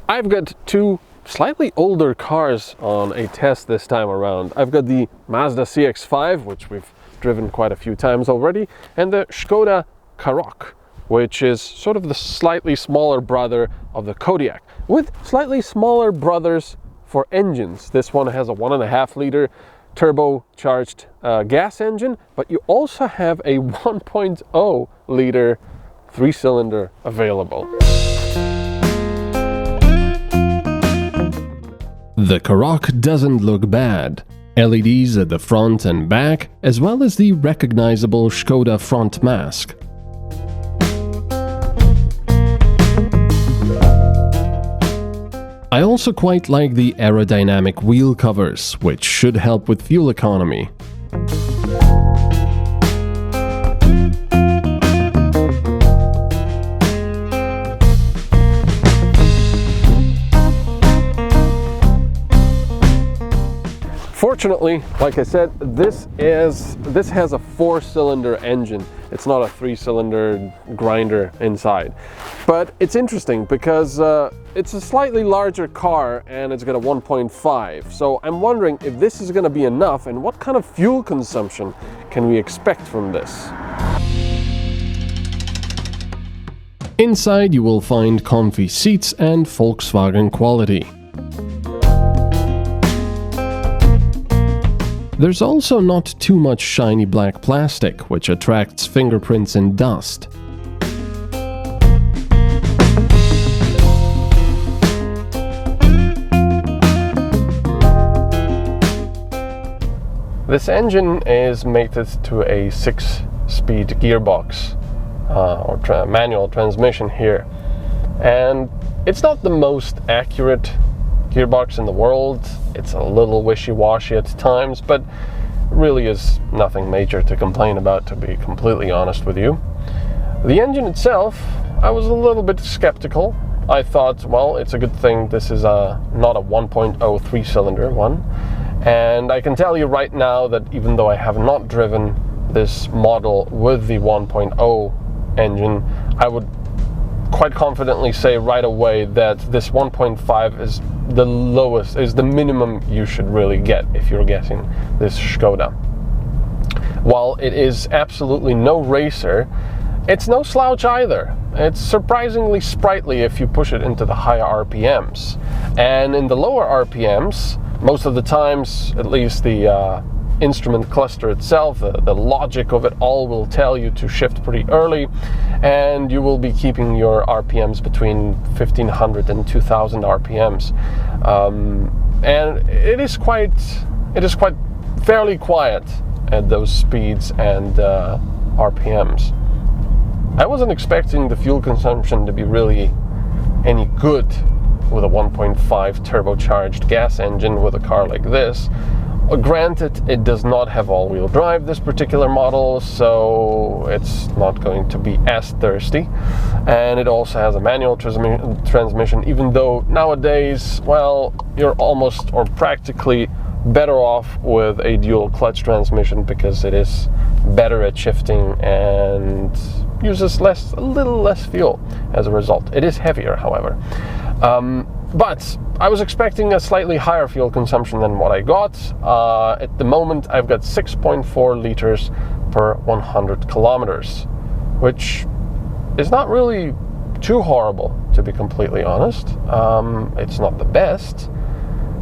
I've got two slightly older cars on a test this time around. I've got the Mazda CX-5, which we've driven quite a few times already, and the Škoda Karoq, which is sort of the slightly smaller brother of the Kodiaq, with slightly smaller brothers for engines. This one has a 1.5 liter turbocharged gas engine, but you also have a 1.0 liter 3-cylinder available. The Karoq doesn't look bad. LEDs at the front and back, as well as the recognizable Škoda front mask. I also quite like the aerodynamic wheel covers, which should help with fuel economy. Fortunately, like I said, this has a 4-cylinder engine. It's not a 3-cylinder grinder inside. But it's interesting because it's a slightly larger car and it's got a 1.5. So I'm wondering if this is going to be enough and what kind of fuel consumption can we expect from this. Inside you will find comfy seats and Volkswagen quality. There's also not too much shiny black plastic, which attracts fingerprints and dust. This engine is mated to a 6-speed gearbox or manual transmission here, and it's not the most accurate gearbox in the world. It's a little wishy-washy at times, but really is nothing major to complain about, to be completely honest with you. The engine itself, I was a little bit skeptical. I thought, well, it's a good thing this is not a 1.0 3-cylinder one. And I can tell you right now that even though I have not driven this model with the 1.0 engine, I would quite confidently say right away that this 1.5 is the lowest, is the minimum you should really get if you're getting this Škoda. While it is absolutely no racer, it's no slouch either. It's surprisingly sprightly if you push it into the higher RPMs. And in the lower RPMs, most of the times, at least the instrument cluster itself, the logic of it all will tell you to shift pretty early, and you will be keeping your RPMs between 1500 and 2000 RPMs. And it is quite fairly quiet at those speeds and RPMs. I wasn't expecting the fuel consumption to be really any good with a 1.5 turbocharged gas engine with a car like this. Granted, it does not have all-wheel drive, this particular model, so it's not going to be as thirsty. And it also has a manual transmission, even though nowadays, well, you're almost or practically better off with a dual clutch transmission because it is better at shifting and uses a little less fuel as a result. It is heavier, however. But I was expecting a slightly higher fuel consumption than what I got. At the moment, I've got 6.4 liters per 100 kilometers, which is not really too horrible, to be completely honest. It's not the best.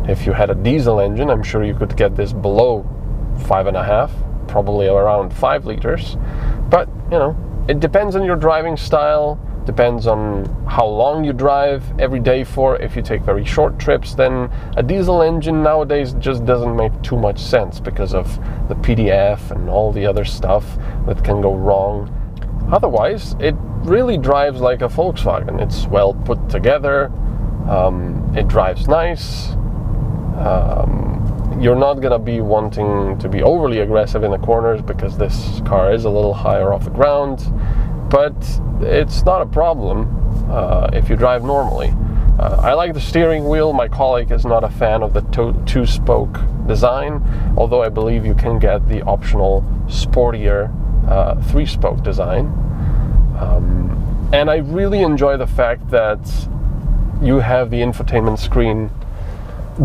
If you had a diesel engine, I'm sure you could get this below 5.5, probably around 5 liters. But, you know, it depends on your driving style. Depends on how long you drive every day for. If you take very short trips, then a diesel engine nowadays just doesn't make too much sense because of the PDF and all the other stuff that can go wrong. Otherwise, it really drives like a Volkswagen. It's well put together, it drives nice. You're not gonna be wanting to be overly aggressive in the corners because this car is a little higher off the ground. But it's not a problem if you drive normally. I like the steering wheel. My colleague is not a fan of the two-spoke design, although I believe you can get the optional sportier 3-spoke design. And I really enjoy the fact that you have the infotainment screen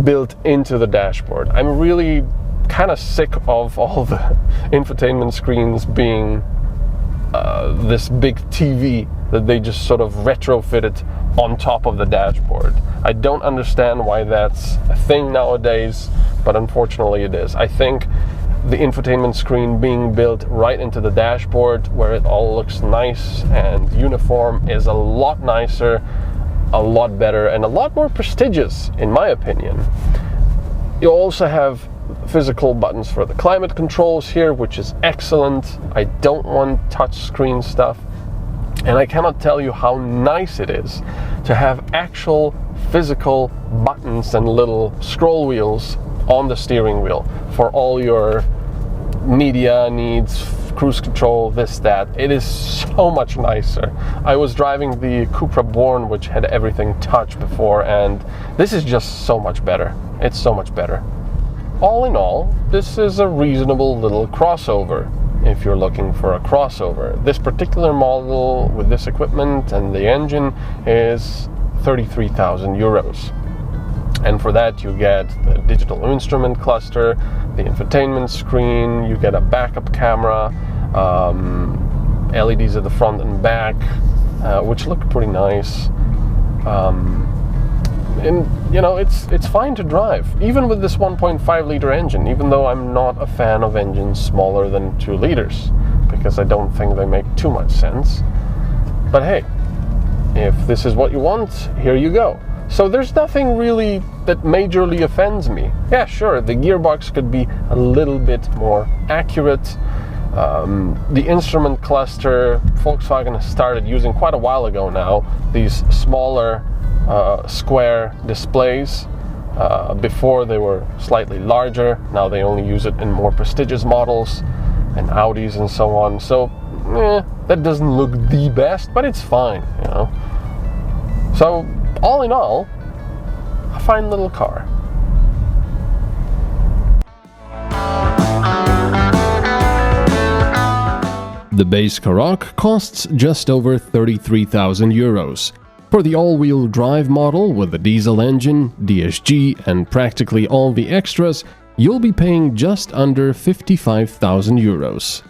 built into the dashboard. I'm really kind of sick of all the infotainment screens being this big TV that they just sort of retrofitted on top of the dashboard. I don't understand why that's a thing nowadays, but unfortunately it is. I think the infotainment screen being built right into the dashboard where it all looks nice and uniform is a lot nicer, a lot better, and a lot more prestigious in my opinion. You also have physical buttons for the climate controls here, which is excellent. I don't want touch screen stuff, and I cannot tell you how nice it is to have actual physical buttons and little scroll wheels on the steering wheel for all your media needs, cruise control, this, that. It is so much nicer. I was driving the Cupra Born, which had everything touch before, and this is just so much better. It's so much better. All in all, this is a reasonable little crossover if you're looking for a crossover. This particular model with this equipment and the engine is 33,000 euros. And for that you get the digital instrument cluster, the infotainment screen, you get a backup camera, LEDs at the front and back, which look pretty nice. And you know, it's fine to drive, even with this 1.5 liter engine, even though I'm not a fan of engines smaller than 2 liters, because I don't think they make too much sense. But hey, if this is what you want, here you go. So there's nothing really that majorly offends me. Yeah, sure, the gearbox could be a little bit more accurate. The instrument cluster, Volkswagen has started using quite a while ago now, these smaller square displays. Before they were slightly larger, now they only use it in more prestigious models and Audis and so on. So that doesn't look the best, but it's fine, you know. So all in all, a fine little car. The base Karoq costs just over 33,000 euros. For the all-wheel drive model with the diesel engine, DSG, and practically all the extras, you'll be paying just under 55,000 euros.